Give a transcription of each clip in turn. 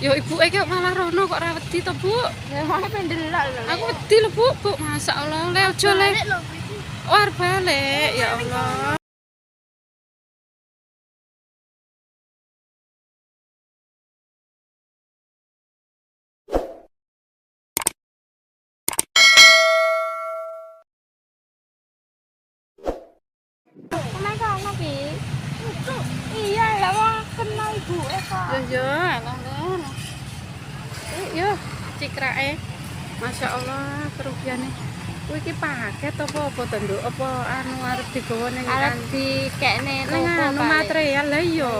Yo ibu kok malah rono kok ra wedi to, Bu? Ya mau pendelok lho. Aku wedi lho, Bu. Bu, masyaallah. Le ojo le. War balik, ya Allah. Kenapa ono ki? Iya lah wong kenal ibuke kok. Yo alah ngono. Yo cikrake. Masya Allah kerugiane. Kuwi iki paket apa to, Nduk? Apa anu arep digawa ning Arep dikekne toko anu material lah yo.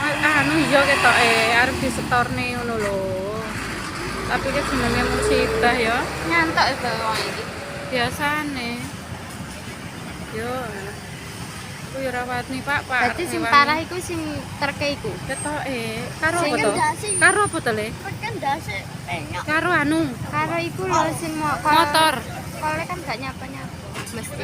Anu yo ketoke arep disetorne ngono lho. Tapi iki jenenge musibah ya. Nyantok e wong iki. Biasane. Yo. Kuwi ora wani, Pak. Berarti sing parah iku sing terke iku. Ketoke karo apa to? Karo apa to, Le? Kan dase penyok. Karo anu Karo iku lho sing motor. Kole kan gak nyapa-nyapa mesti.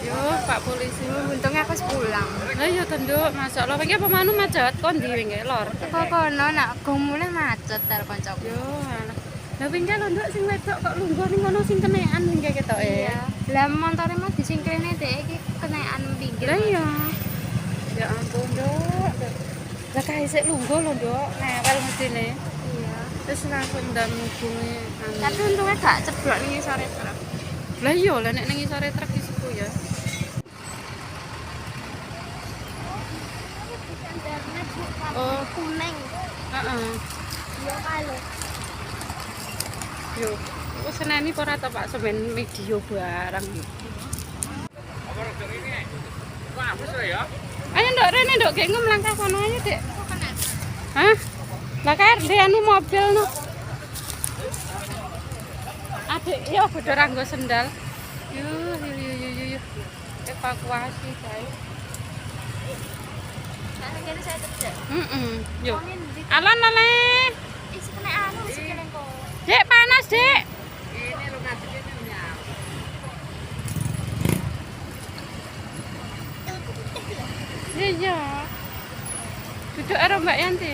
Yo, Pak Polisi. Untungnya aku pulang. Lah yo tenduk, masyaallah. Iki apa manu macet kon ndi wingi lor. Kok kono nak go mulai macet karo kancaku. Yo, alah. Lah wingi lho nduk sing wedok kok lungguh ning ngono sing kenekan wingi ketoke. Iya. Lah montore mau disingkrene dhek iki kenekan pinggir. Lah iya. Ya ampun, Nduk. Lah kae sik lungguh lho, Nduk. Newel mestine. Iya. Terus langsung ndang ngubungi anu. Tapi untungnya gak ceblok ning sore truk. Lah iya, lah nek ning isore truk iki sepu ya. Oh, Kuning. heeh. Iya kali. Yo, kok seneni apa ora to Pak semen video barang. Ayo Nduk, rene Nduk, gek melangkah kono ayo, Dek. Hah? Lah kae di anu mobil no. Adik, yo bodho ra nggo sendal. Yo. Evakuasi, guys. Kene saya cedek. Yo. Alon lele. Isi kena anu sikile kok. Dek panas, Dek. Ini lo ngasihnya nyam. Iya. Duduk karo Mbak Yanti.